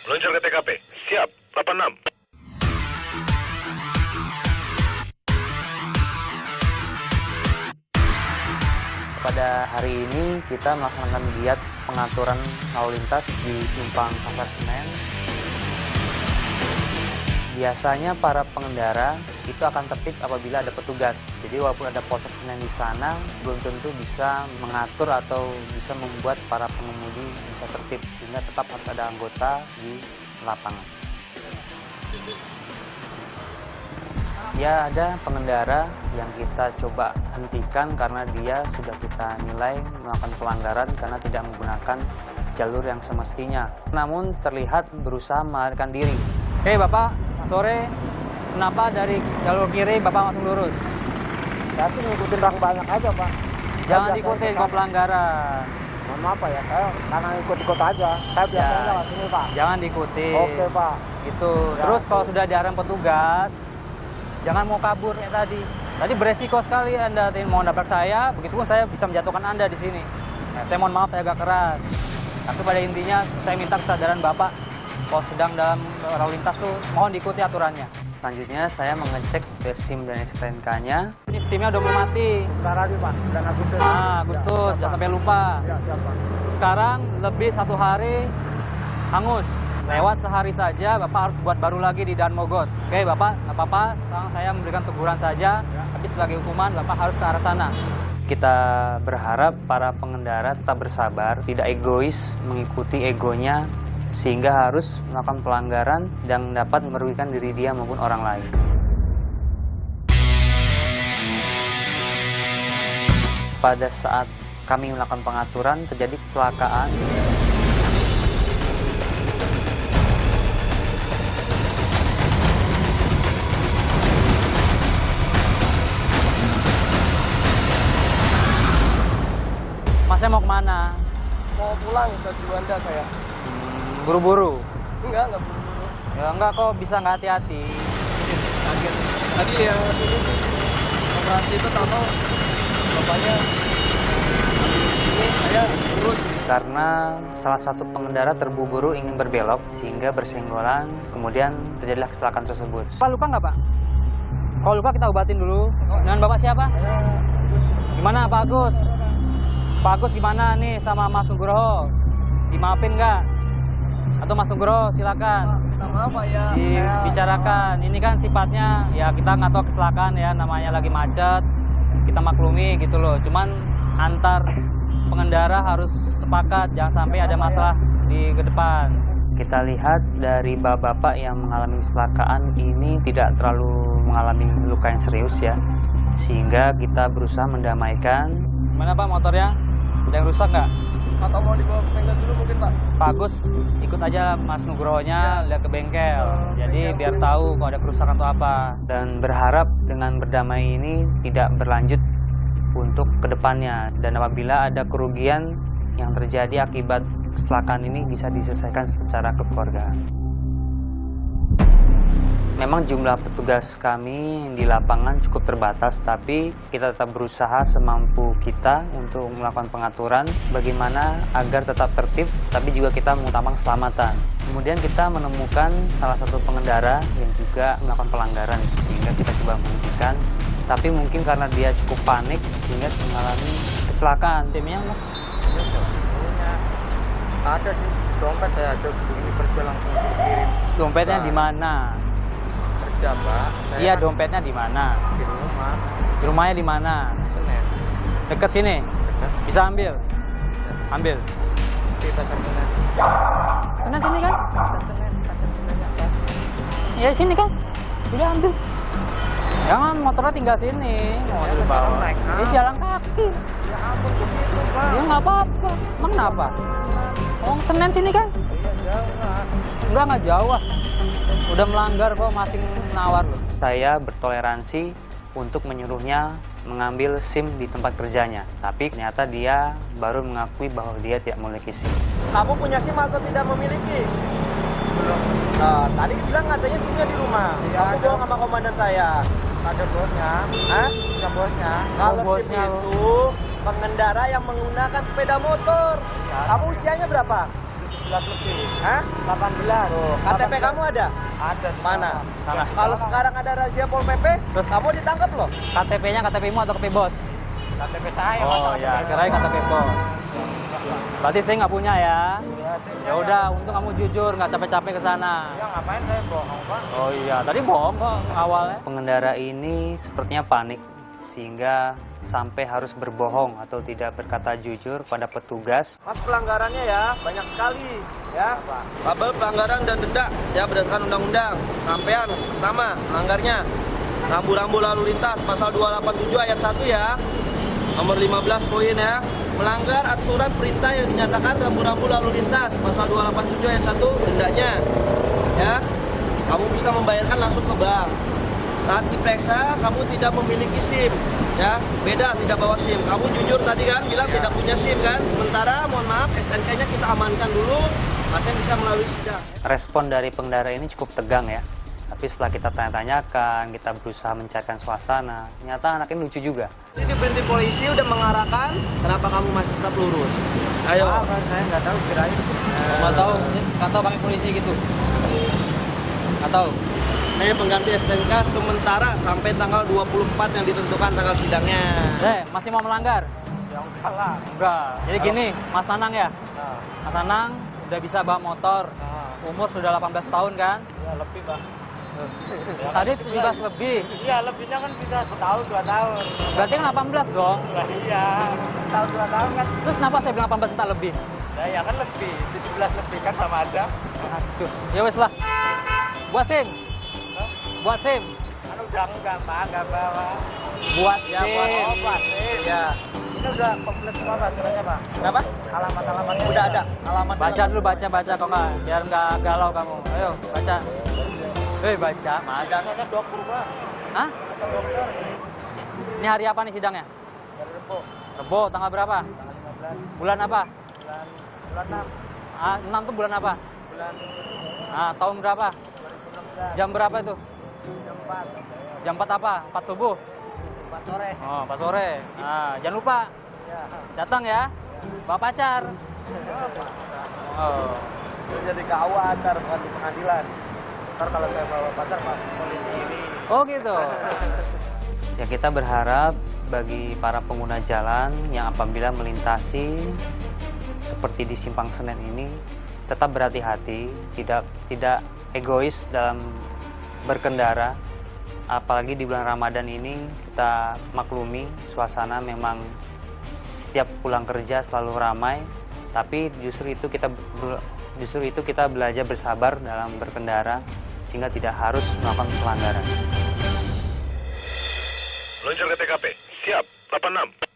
Meluncur ke TKP. Siap, 86. Pada hari ini kita melaksanakan giat pengaturan lalu lintas di simpang Pasar Senen. Biasanya para pengendara itu akan tertib apabila ada petugas. Jadi walaupun ada Polsek Senen di sana, belum tentu bisa mengatur atau bisa membuat para pengemudi bisa tertib, sehingga tetap harus ada anggota di lapangan. Ya, ada pengendara yang kita coba hentikan karena dia sudah kita nilai melakukan pelanggaran karena tidak menggunakan jalur yang semestinya. Namun terlihat berusaha melarikan diri. Hei Bapak, sore. Kenapa dari jalur kiri Bapak langsung lurus? Saya sih ngikutin orang banyak aja, Pak. Jangan ikutin kok pelanggaran. Mohon maaf Pak ya, saya karena ikut-ikut aja. Saya biasanya lewat sini, Pak. Jangan diikuti. Oke, Pak. Gitu. Terus kalau sudah diarahkan petugas, jangan mau kabur kayak tadi. Tadi beresiko sekali Anda mau nabrak saya, begitupun saya bisa menjatuhkan Anda di sini. Nah, saya mohon maaf saya agak keras. Tapi pada intinya saya minta kesadaran Bapak kalau sedang dalam lalu lintas tuh mohon diikuti aturannya. Selanjutnya saya mengecek SIM dan STNK-nya. Ini SIM-nya udah mau mati. Sebentar lagi, Pak. Dan Agustus. Agustus, jangan sampai lupa. Ya, siap, Pak. Sekarang lebih 1 hari hangus. Lewat sehari saja, Bapak harus buat baru lagi di Dan Mogot. Oke, Bapak, nggak apa-apa. Sekarang saya memberikan teguran saja, tapi sebagai hukuman, Bapak harus ke arah sana. Kita berharap para pengendara tetap bersabar, tidak egois, mengikuti egonya, sehingga harus melakukan pelanggaran yang dapat merugikan diri dia maupun orang lain. Pada saat kami melakukan pengaturan, terjadi kecelakaan. Masnya mau kemana? Mau pulang ke Juanda saya. Buru-buru? Enggak buru-buru. Ya enggak kok, bisa nggak hati-hati. Kaget. Tadi yang ini operasi itu tahu bapaknya ini saya urus. Karena salah satu pengendara terburu-buru ingin berbelok sehingga bersenggolan, kemudian terjadilah kecelakaan tersebut. Pak lupa nggak Pak? Kalau lupa kita obatin dulu. Dengan Bapak siapa? Gimana Pak Agus? Pak Agus gimana nih sama Mas Nugroho? Dimaafin nggak? Atau Mas Nugroho silakan. Minta maaf Pak ya. Dibicarakan. Ini kan sifatnya ya kita nggak tahu kecelakaan ya, namanya lagi macet. Kita maklumi gitu loh. Cuman antar pengendara harus sepakat jangan sampai ada masalah di ke depan. Kita lihat dari bapak-bapak yang mengalami kecelakaan ini tidak terlalu mengalami luka yang serius ya. Sehingga kita berusaha mendamaikan. Mana Pak motornya? Ada yang rusak nggak? Atau mau dibawa ke bengkel dulu mungkin Pak? Pak Agus ikut aja Mas Nugrohonya lihat ke bengkel. Jadi biar tahu kalau ada kerusakan atau apa. Dan berharap dengan berdamai ini tidak berlanjut untuk kedepannya. Dan apabila ada kerugian yang terjadi akibat kecelakaan ini bisa diselesaikan secara kekeluargaan. Memang jumlah petugas kami di lapangan cukup terbatas, tapi kita tetap berusaha semampu kita untuk melakukan pengaturan bagaimana agar tetap tertib, tapi juga kita mengutamakan keselamatan. Kemudian kita menemukan salah satu pengendara yang juga melakukan pelanggaran, sehingga kita coba menghentikan. Tapi mungkin karena dia cukup panik, sehingga mengalami kecelakaan. SIM-nya enggak? Ada sih, dompet saya aja ini kerja langsung dikirim. Dompetnya di mana? Kerja Pak. Iya, dompetnya di mana? Di rumah. Di rumahnya di mana? Senen. Dekat sini. Dekat. Bisa ambil. Ambil. Di Pasar Senen. Karena sini kan? Pasar Senen ya Pas. Ya sini kan. Udah ambil. Jangan motornya tinggal sini. Mau Ya, dibawa. naik. Ini jalan kaki. Ya ampun ke situ Pak. Ya nggak apa-apa. Emang kenapa? Oh, Senen sini kan? Iya jauh Pak. Enggak jauh. Ah. Udah melanggar kok masih menawar loh. Saya bertoleransi untuk menyuruhnya mengambil SIM di tempat kerjanya. Tapi ternyata dia baru mengakui bahwa dia tidak memiliki SIM. Kamu punya SIM atau tidak memiliki? Belum. Nah, tadi bilang katanya SIM-nya di rumah. Ya, aku bohong sama komandan saya. Ada bosnya. Hah? Ada bosnya. Kalau SIM bosnya itu pengendara yang menggunakan sepeda motor. Ya, kamu usianya berapa? lebih. Hah? 18. Oh, KTP kamu ada? Ada. Mana? Sana. Kalau sekarang ada razia Pol PP, Terus? kamu ditangkap loh. KTP-nya KTP-mu atau KTP bos? KTP saya. Oh ya, kirain KTP bos. Berarti saya nggak punya ya? Ya udah, untung kamu jujur, nggak capek-capek ke sana. Ya ngapain saya bohong, Pak? Oh iya, tadi bohong kok awalnya. Pengendara ini sepertinya panik sehingga sampai harus berbohong atau tidak berkata jujur pada petugas. Mas, pelanggarannya ya banyak sekali ya. Label pelanggaran dan denda ya berdasarkan undang-undang. Sampean pertama melanggarnya rambu-rambu lalu lintas pasal 287 ayat 1 ya. Nomor 15 poin ya. Melanggar aturan perintah yang dinyatakan rambu-rambu lalu lintas pasal 287 ayat 1 dendanya ya. Kamu bisa membayarkan langsung ke bank. Saat diperiksa kamu tidak memiliki SIM ya, beda tidak bawa SIM. Kamu jujur tadi kan bilang tidak punya SIM kan. Sementara mohon maaf STNK-nya kita amankan dulu, masih bisa melalui sidang. Respon dari pengendara ini cukup tegang ya. Tapi setelah kita tanya-tanyakan, kita berusaha mencairkan suasana, ternyata anak ini lucu juga. Jadi di berhenti polisi udah mengarahkan, kenapa kamu masih tetap lurus? Ayo. Saya nggak tahu kirain. Nggak tahu kami polisi gitu. Nggak tahu. Ini pengganti STNK sementara sampai tanggal 24 yang ditentukan tanggal sidangnya. Masih mau melanggar? Ya enggak lah. Enggak. Jadi gini, Mas Nanang ya? Mas Nanang udah bisa bawa motor. Umur sudah 18 tahun kan? Ya lebih, Bang. Tadi 17 lebih. Iya, lebihnya kan bisa setahun, 2 tahun. Berarti kan 18 dong? Lah iya, setahun 2 tahun kan. Terus kenapa saya bilang 18 tak lebih? Nah, ya kan lebih, 17 lebih kan sama aja. Aduh, ya wes lah. Buat SIM. Buat SIM. Kan udah enggak, Pak, enggak bawa. Buat Ya, SIM. buat obat SIM. Ya. Ini udah komplit semua, Pak, suratnya, Pak. Kenapa? Alamat-alamatnya udah ada. Alamat. Baca dulu, baca kok nggak, biar nggak galau kamu. Ayo, baca. Baca, Mas. Sidangnya dokter, Pak. Hah? Dokter. Ini hari apa nih sidangnya? Dari Rebo. Rebo, tanggal berapa? Tanggal 15. Bulan apa? Bulan 6. 6 tuh bulan apa? Bulan Tahun berapa? 2016. Jam berapa itu? Jam 4. Jam 4 apa? 4 subuh? 4 sore. Oh, 4 sore. Jangan lupa. Ya. Datang ya. Bawa pacar. Oh. Itu jadi KUA antar bukan di pengadilan. Ntar kalau saya bawa pacar, Pak, polisi ini. Oh gitu. Ya, kita berharap bagi para pengguna jalan yang apabila melintasi seperti di Simpang Senen ini tetap berhati-hati, tidak egois dalam berkendara. Apalagi di bulan Ramadan ini kita maklumi suasana memang setiap pulang kerja selalu ramai, tapi justru itu kita belajar bersabar dalam berkendara sehingga tidak harus melakukan pelanggaran. Luncur ke TKP. Siap. 86.